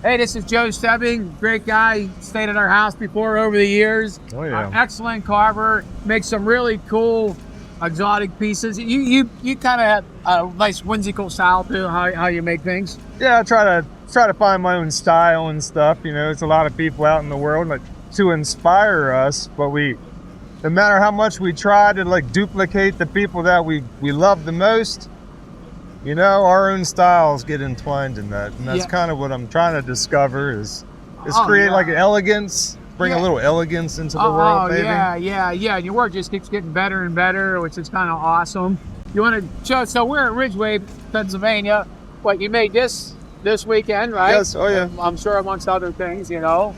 Hey, this is Joe Stebbing, great guy, stayed at our house before over the years. Oh yeah. Excellent carver, makes some really cool exotic pieces. You kind of have a nice whimsical style to how you make things. Yeah, I try to find my own style and stuff. You know, there's a lot of people out in the world like to inspire us, but no matter how much we try to like duplicate the people that we love the most, you know, our own styles get entwined in that, and that's kind of what I'm trying to discover is create like an elegance, bring a little elegance into the world, maybe. Yeah. And your work just keeps getting better and better, which is kind of awesome. You want to show? So we're at Ridgway, Pennsylvania. What, you made this weekend, right? Yes. Oh yeah. I'm sure amongst other things, you know.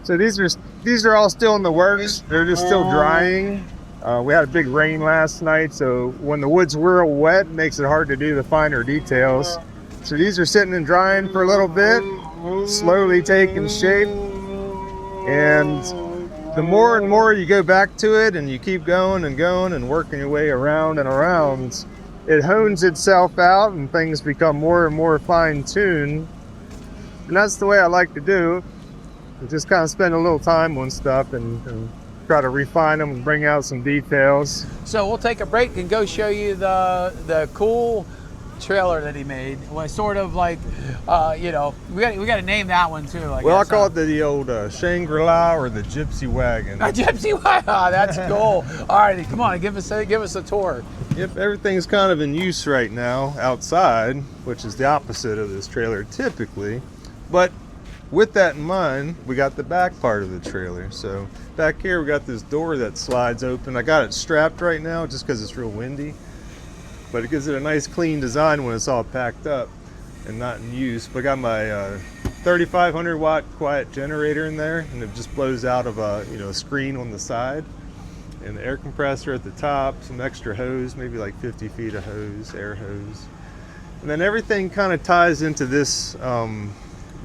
So these are all still in the works. They're just still drying. We had a big rain last night, so when the wood's real wet, it makes it hard to do the finer details. So these are sitting and drying for a little bit, slowly taking shape. And the more and more you go back to it and you keep going and working your way around and around, it hones itself out and things become more and more fine-tuned. And that's the way I like to do. Just kind of spend a little time on stuff and try to refine them and bring out some details. So we'll take a break and go show you the cool trailer that he made. It was sort of like, you know, we got to name that one too. I call it the old Shangri-La or the Gypsy Wagon. A Gypsy Wagon. Oh, that's cool. All right, come on, give us a tour. Yep, everything's kind of in use right now outside, which is the opposite of this trailer typically. But with that in mind, we got the back part of the trailer. So back here we got this door that slides open. I got it strapped right now just because it's real windy, but it gives it a nice clean design when it's all packed up and not in use. But I got my 3500 watt quiet generator in there, and it just blows out of a screen on the side, and the air compressor at the top, some extra hose, maybe like 50 feet of hose, air hose, and then everything kind of ties into this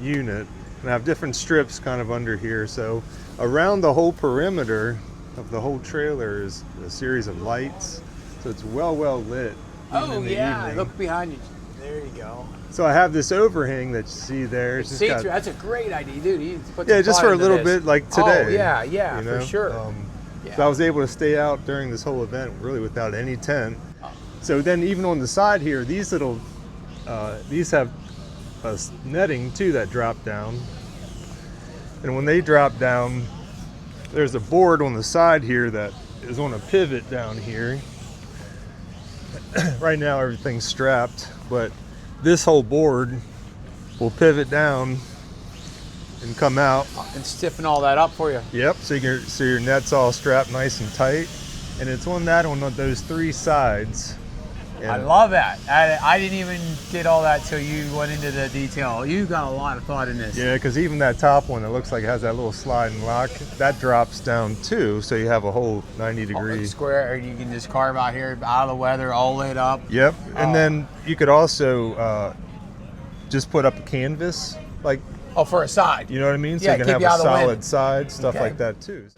unit. And I have different strips kind of under here. So around the whole perimeter of the whole trailer is a series of lights. So it's well lit. Oh yeah, look behind you. There you go. So I have this overhang that you see there. It's see through. That's a great idea, dude. You need to put just for a little bit like today. Oh yeah, you know? For sure. So I was able to stay out during this whole event really without any tent. So then even on the side here, these have a netting too that drop down, and when they drop down, there's a board on the side here that is on a pivot down here. Right now everything's strapped, but this whole board will pivot down and come out and stiffen all that up for you. Yep. So your net's all strapped nice and tight, and it's on those three sides. I love that. I didn't even get all that till you went into the detail. You got a lot of thought in this. Yeah, because even that top one that looks like it has that little slide and lock, that drops down too, so you have a whole 90-degree square, and you can just carve out here, out of the weather, all lit up. Yep. And then you could also just put up a canvas, like for a side. You know what I mean? So you can have a solid side, stuff like that too.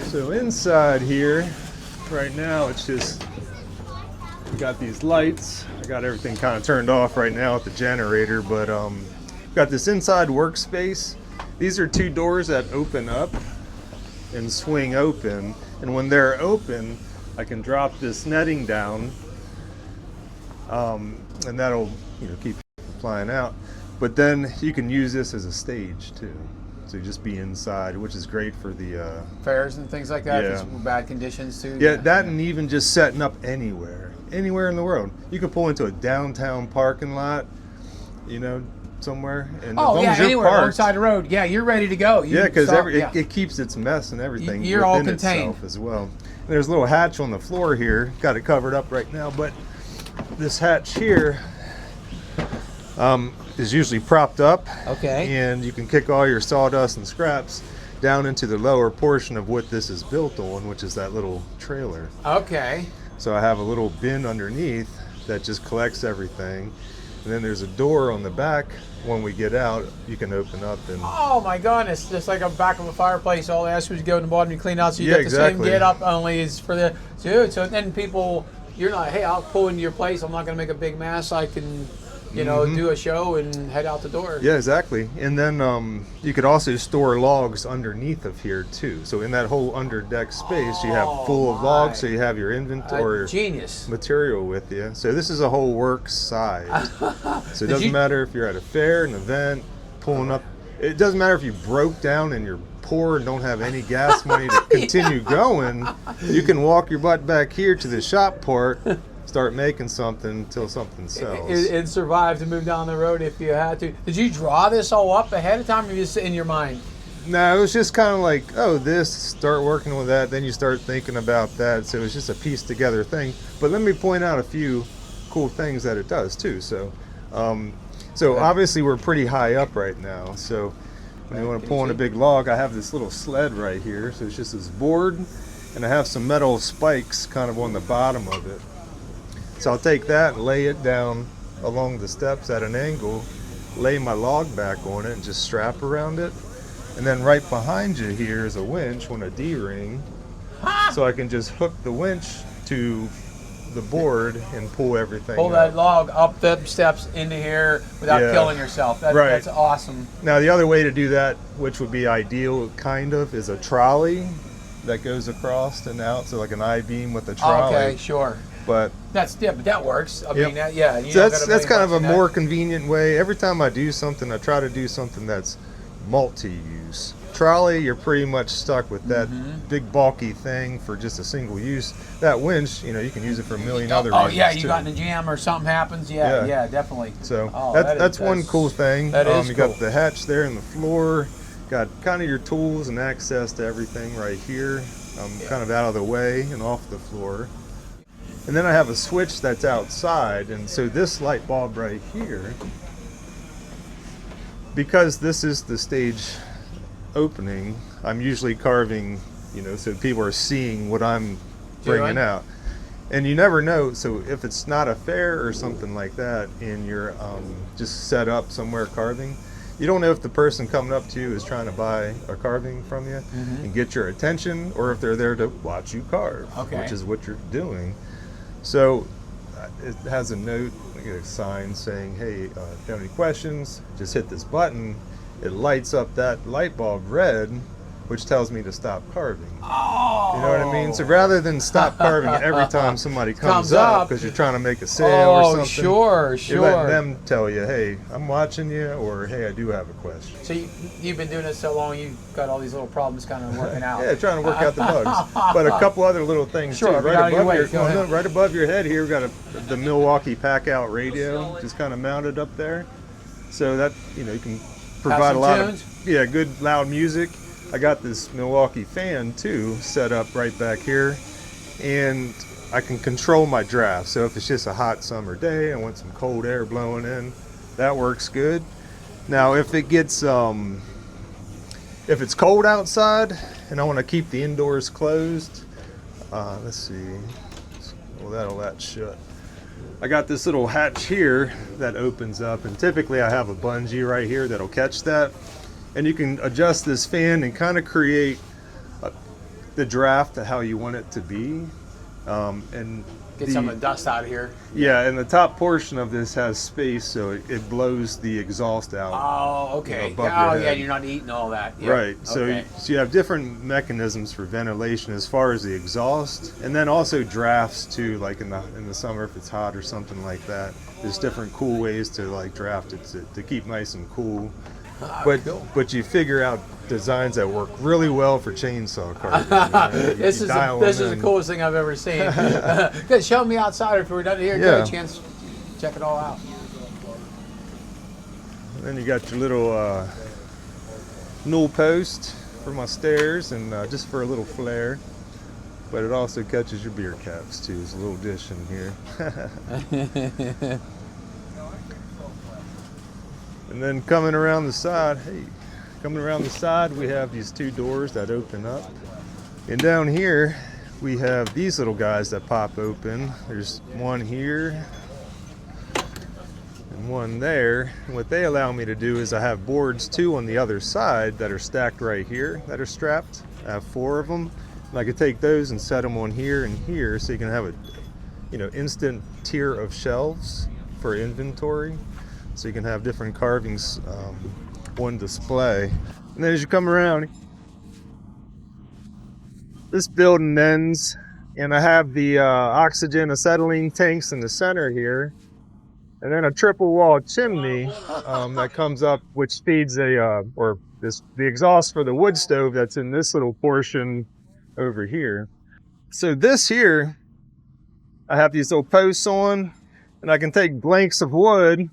So inside here, right now, it's just, we got these lights. I got everything kind of turned off right now with the generator, but got this inside workspace. These are two doors that open up and swing open. And when they're open, I can drop this netting down, and that'll keep flying out. But then you can use this as a stage too. So just be inside, which is great for the fairs and things like that. If it's bad conditions too. Yeah, that and even just setting up anywhere in the world. You could pull into a downtown parking lot, somewhere. And anywhere alongside the road. Yeah, you're ready to go. Because it keeps its mess and everything. You're all within contained itself as well. And there's a little hatch on the floor here. Got it covered up right now, but this hatch here is usually propped up. Okay. And you can kick all your sawdust and scraps down into the lower portion of what this is built on, which is that little trailer. Okay. So I have a little bin underneath that just collects everything. And then there's a door on the back. When we get out, you can open up and. Oh my goodness! Just like a back of a fireplace. All they ask you is to go in the bottom and clean out. So you Yeah, get the exactly. same get up, only is for the dude. So then people, you're not. Hey, I'll pull into your place. I'm not going to make a big mess. I can, you know, do a show and head out the door. Yeah, exactly. And then you could also store logs underneath of here too. So in that whole under deck space, you have full of logs, so you have your inventory Genius. material with you. So this is a whole work side. So it doesn't matter if you're at a fair, an event, pulling up. It doesn't matter if you broke down and you're poor and don't have any gas money to continue going. You can walk your butt back here to the shop part. Start making something until something sells. It survived to move down the road if you had to. Did you draw this all up ahead of time, or just in your mind? No, it was just kind of like, oh, this, start working with that, then you start thinking about that. So it was just a piece together thing. But let me point out a few cool things that it does too. So, obviously we're pretty high up right now. So when you want to pull in a big log, I have this little sled right here. So it's just this board, and I have some metal spikes kind of on the bottom of it. So I'll take that and lay it down along the steps at an angle, lay my log back on it and just strap around it. And then right behind you here is a winch on a D-ring. So I can just hook the winch to the board and pull everything Pull that log up the steps into here without killing yourself. That's awesome. Now the other way to do that, which would be ideal kind of, is a trolley that goes across and out. So like an I-beam with a trolley. Okay, sure. But but that works. I mean, so that's kind of a more convenient way. Every time I do something, I try to do something that's multi-use. Trolley, you're pretty much stuck with that big bulky thing for just a single use. That winch, you know, you can use it for a million other reasons. Oh yeah, you too. got in a jam or something happens. Yeah, definitely. So that's one cool thing. That is you cool. got the hatch there in the floor. Got kind of your tools and access to everything right here. Kind of out of the way and off the floor. And then I have a switch that's outside, and so this light bulb right here, because this is the stage opening, I'm usually carving, you know, so people are seeing what I'm bringing out. And you never know, so if it's not a fair or something like that, and you're just set up somewhere carving, you don't know if the person coming up to you is trying to buy a carving from you and get your attention, or if they're there to watch you carve, which is what you're doing. So it has a note, like a sign saying, hey, if you have any questions, just hit this button. It lights up that light bulb red, which tells me to stop carving. Oh. You know what I mean? So rather than stop carving every time somebody comes up because you're trying to make a sale or something, sure. you're letting them tell you, hey, I'm watching you, or hey, I do have a question. So you've been doing this so long, you've got all these little problems kind of working out. Yeah, trying to work out the bugs. But a couple other little things too. Right above your head here, we've got the Milwaukee Pack-Out radio, just kind of mounted up there. So that, you know, you can provide a lot of good loud music. I got this Milwaukee fan too set up right back here, and I can control my draft. So if it's just a hot summer day, I want some cold air blowing in, that works good. Now if it gets if it's cold outside and I want to keep the indoors closed, let's see, well that'll latch shut. I got this little hatch here that opens up, and typically I have a bungee right here that'll catch that. And you can adjust this fan and kind of create the draft to how you want it to be. And get some of the dust out of here. Yeah, and the top portion of this has space, so it blows the exhaust out. Oh, okay. You know, above your head. You're not eating all that. Yep. Right. So, you have different mechanisms for ventilation as far as the exhaust, and then also drafts too. Like in the summer, if it's hot or something like that, there's different cool ways to like draft it to keep nice and cool. But you figure out designs that work really well for chainsaw carving. This is the coolest thing I've ever seen. Good, show me outside if we're done here. Get a chance to check it all out. And then you got your little newel post for my stairs, and just for a little flair. But it also catches your beer caps too. There's a little dish in here. And then coming around the side, we have these two doors that open up. And down here, we have these little guys that pop open. There's one here, and one there. And what they allow me to do is I have boards too on the other side that are stacked right here that are strapped. I have 4 of them. And I could take those and set them on here and here, so you can have a, you know, instant tier of shelves for inventory. So you can have different carvings on display. And then as you come around, this building ends, and I have the oxygen acetylene tanks in the center here, and then a triple wall chimney that comes up, which feeds the exhaust for the wood stove that's in this little portion over here. So this here, I have these little posts on, and I can take blanks of wood,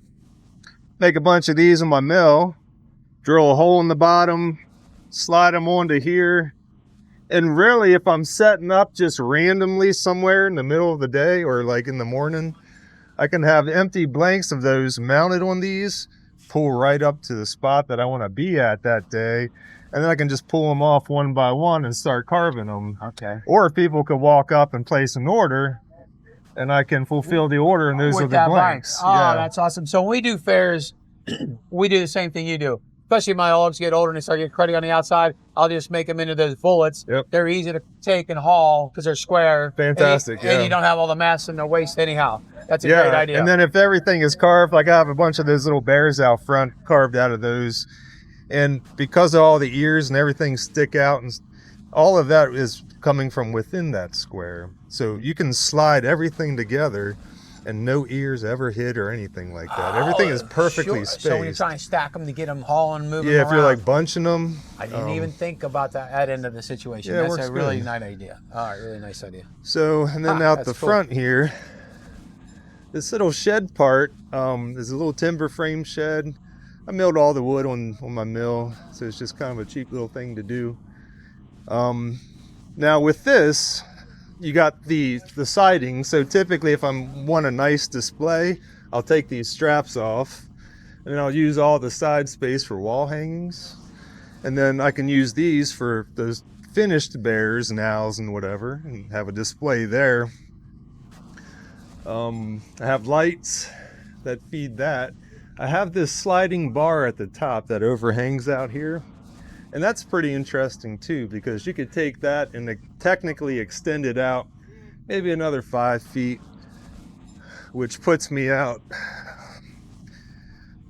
make a bunch of these in my mill, drill a hole in the bottom, slide them onto here. And really, if I'm setting up just randomly somewhere in the middle of the day or like in the morning, I can have empty blanks of those mounted on these, pull right up to the spot that I want to be at that day, and then I can just pull them off one by one and start carving them. Okay. Or people could walk up and place an order, and I can fulfill the order, and those With are the that blanks. Oh, yeah. That's awesome. So when we do fairs, we do the same thing you do. Especially my logs get older and they start getting cruddy on the outside, I'll just make them into those bullets. Yep. They're easy to take and haul because they're square. Fantastic, and you don't have all the mass and the waste anyhow. That's a great idea. And then if everything is carved, like I have a bunch of those little bears out front carved out of those. And because of all the ears and everything stick out, and all of that is coming from within that square. So you can slide everything together and no ears ever hit or anything like that. Everything is perfectly spaced. So when you're trying to stack them to get them hauling and moving yeah, around. if you're like bunching them. I didn't even think about that end of the situation. Yeah, That's a really good. nice idea. All right, really nice idea. So, and then out the cool. front here, this little shed part is a little timber frame shed. I milled all the wood on my mill, so it's just kind of a cheap little thing to do. Now with this, you got the siding. So typically if I want a nice display, I'll take these straps off, and then I'll use all the side space for wall hangings. And then I can use these for those finished bears and owls and whatever, and have a display there. I have lights that feed that. I have this sliding bar at the top that overhangs out here. And that's pretty interesting too, because you could take that and technically extend it out maybe another 5 feet, which puts me out,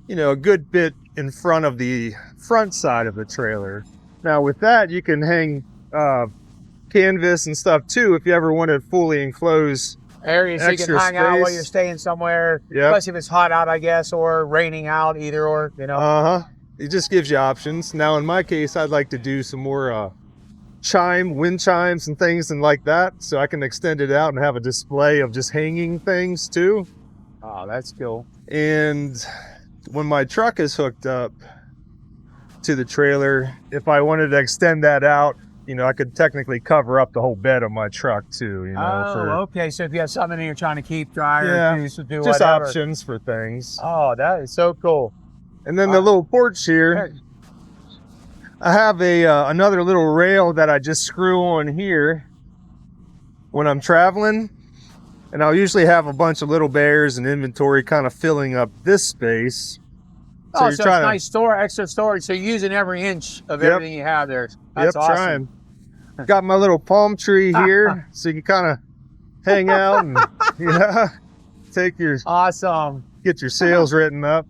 you know, a good bit in front of the front side of the trailer. Now with that, you can hang canvas and stuff too if you ever want to fully enclose Areas so you can hang out while you're staying somewhere, especially if it's hot out, I guess, or raining out, either or, you know. It just gives you options. Now in my case, I'd like to do some more wind chimes and things and like that, so I can extend it out and have a display of just hanging things too. Oh, that's cool. And when my truck is hooked up to the trailer, if I wanted to extend that out, you know, I could technically cover up the whole bed of my truck too, you know. Okay. So if you have something you're trying to keep dry Yeah, or to do just whatever. options for things. Oh, that is so cool. And then the little porch here, I have another little rail that I just screw on here when I'm traveling. And I'll usually have a bunch of little bears and inventory kind of filling up this space. So it's nice extra storage. So you're using every inch of everything you have there. That's awesome. Trying. Got my little palm tree here, so you can kind of hang out and take your get your sails written up.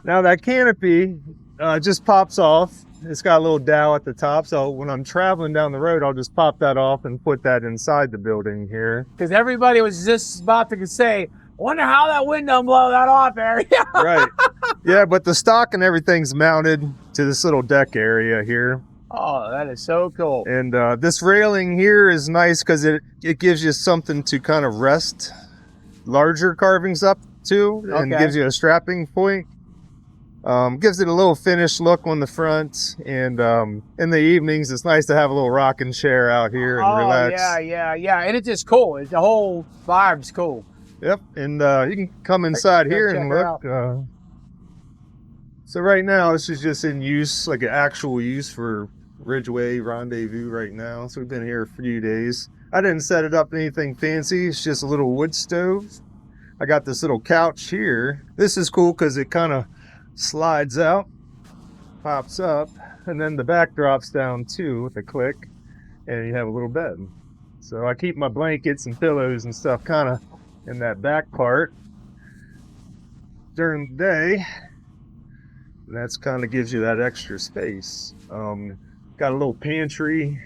Now that canopy just pops off. It's got a little dowel at the top, so when I'm traveling down the road, I'll just pop that off and put that inside the building here. Because everybody was just about to say, wonder how that wind don't blow that off area. Right. Yeah, but the stock and everything's mounted to this little deck area here. Oh, that is so cool. And this railing here is nice because it gives you something to kind of rest larger carvings up to, and gives you a strapping point. Gives it a little finished look on the front, and in the evenings it's nice to have a little rocking chair out here and relax. Yeah, and it's just cool. The whole vibe's cool. Yep, and you can come inside here and look. So right now this is just in use, like an actual use for Ridgway Rendezvous right now. So we've been here a few days. I didn't set it up anything fancy. It's just a little wood stove. I got this little couch here. This is cool because it kind of slides out, pops up, and then the back drops down too with a click, and you have a little bed. So I keep my blankets and pillows and stuff kind of in that back part during the day. And that's kind of gives you that extra space. Got a little pantry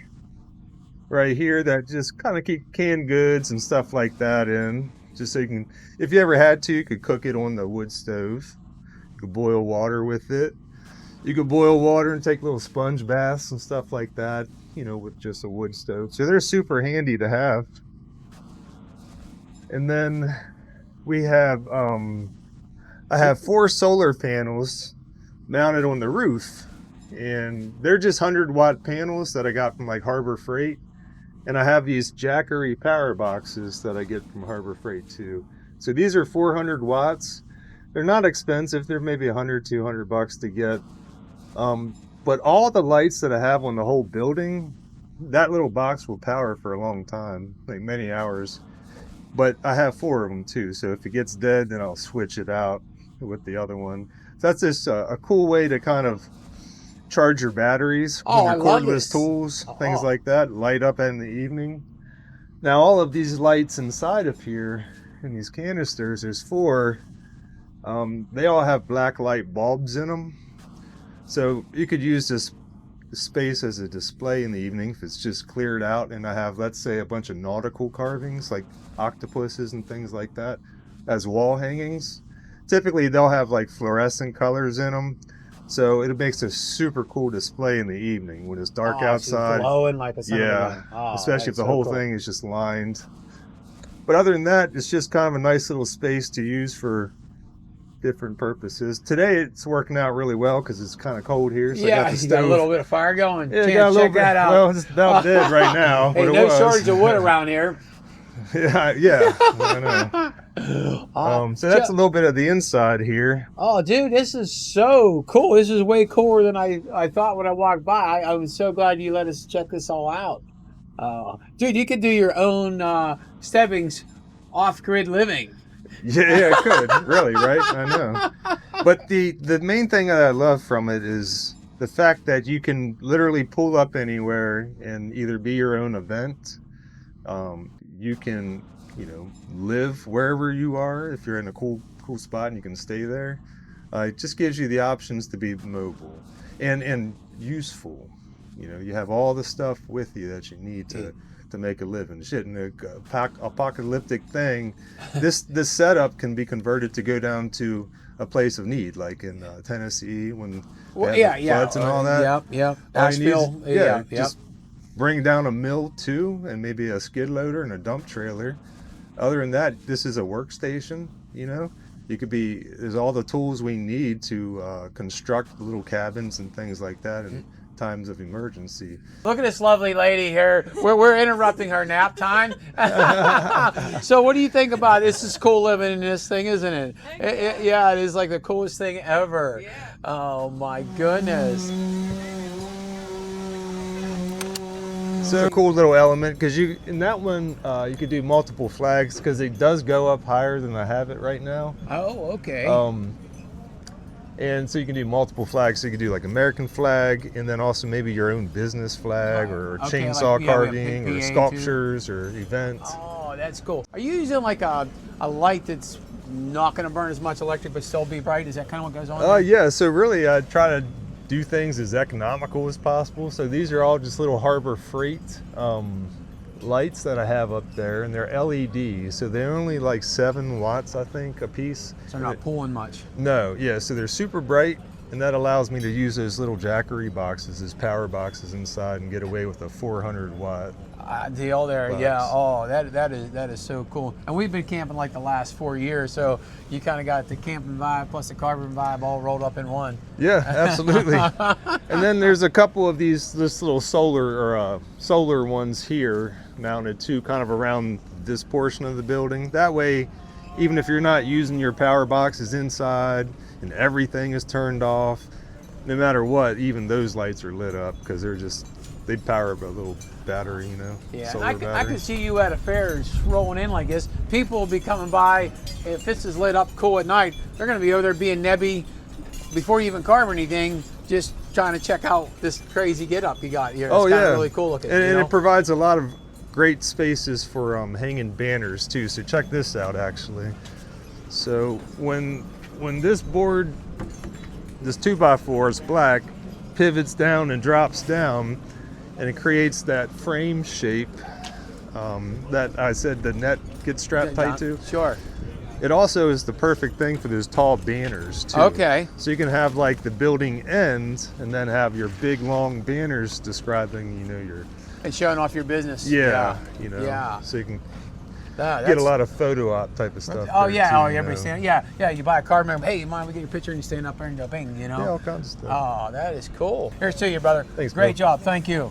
right here that just kind of keep canned goods and stuff like that in, just so you can, if you ever had to, you could cook it on the wood stove. You could boil water with it. You could boil water and take little sponge baths and stuff like that, you know, with just a wood stove. So they're super handy to have. And then we have, I have 4 solar panels mounted on the roof, and they're just 100-watt panels that I got from like Harbor Freight. And I have these Jackery power boxes that I get from Harbor Freight too. So these are 400 watts. They're not expensive. They're maybe $100-200 to get. But all the lights that I have on the whole building, that little box will power for a long time, like many hours. But I have 4 of them too. So if it gets dead, then I'll switch it out with the other one. So that's just a cool way to kind of charge your batteries with your cordless tools, things like that, light up in the evening. Now all of these lights inside of here in these canisters, there's 4, they all have black light bulbs in them. So you could use this space as a display in the evening if it's just cleared out, and I have, let's say, a bunch of nautical carvings like octopuses and things like that as wall hangings. Typically they'll have like fluorescent colors in them. So it makes a super cool display in the evening when it's dark outside. Glowing like a especially if the whole thing is just lined. But other than that, it's just kind of a nice little space to use for different purposes. Today it's working out really well because it's kind of cold here. So yeah, you got a little bit of fire going. Yeah, check that out. Well, it's about dead right now. Hey, no shortage of wood around here. Yeah, I know. So that's a little bit of the inside here. Oh, dude, this is so cool. This is way cooler than I thought when I walked by. I was so glad you let us check this all out. Dude, you could do your own Stebbing's off-grid living. Yeah, I could. Really, right? I know. But the main thing that I love from it is the fact that you can literally pull up anywhere and either be your own event. You can, you know, live wherever you are if you're in a cool spot and you can stay there. It just gives you the options to be mobile and useful. You know, you have all the stuff with you that you need to make a living. Shit, in a apocalyptic thing, this setup can be converted to go down to a place of need, like in Tennessee when they had the floods and all that. Yep. Asheville. Just bring down a mill too, and maybe a skid loader and a dump trailer. Other than that, this is a workstation. You know, there's all the tools we need to construct little cabins and things like that in times of emergency. Look at this lovely lady here. We're interrupting her nap time. So what do you think about it? This is cool living in this thing, isn't it? Yeah, it is like the coolest thing ever. Yeah. Oh my goodness. So a cool little element, because in that one you could do multiple flags because it does go up higher than I have it right now. Oh, okay. And so you can do multiple flags. So you can do like American flag, and then also maybe your own business flag, or chainsaw carving, or sculptures, or events. Oh, that's cool. Are you using like a light that's not going to burn as much electric but still be bright? Is that kind of what goes on? Yeah. So really, I try to do things as economical as possible. So these are all just little Harbor Freight lights that I have up there, and they're LEDs, so they're only like 7 watts, I think, a piece. So they're not pulling much. No, yeah, so they're super bright, and that allows me to use those little Jackery boxes as power boxes inside and get away with a 400 watt deal there. box. Yeah. Oh, that is so cool. And we've been camping like the last 4 years, so you kind of got the camping vibe plus the carving vibe all rolled up in one. Yeah, absolutely. And then there's a couple of this little solar ones here mounted too, kind of around this portion of the building. That way, even if you're not using your power boxes inside and everything is turned off, no matter what, even those lights are lit up because they're just they power up a little battery, you know. Yeah, solar I battery. can see you at a fair rolling in like this. People will be coming by. If this is lit up cool at night, they're going to be over there being nebby before you even carve anything, just trying to check out this crazy get up you got here. It's Oh yeah, really cool looking. And it provides a lot of great spaces for hanging banners too. So check this out actually. So when this board, this 2x4 is black, pivots down and drops down, and it creates that frame shape that I said the net gets strapped tight to. Sure. It also is the perfect thing for those tall banners too. Okay. So you can have like the building end and then have your big long banners describing, you know, your And showing off your business. you know. Yeah. So you can That's- get a lot of photo op type of stuff. Oh there, yeah, too, oh you everybody's know. standing. Yeah. You buy a card, remember, hey, you mind we get your picture and you stand up there and go bing, you know? Yeah, all kinds of stuff. Oh, that is cool. Here's to you, brother. Thanks, Great Bill. job. Thank you.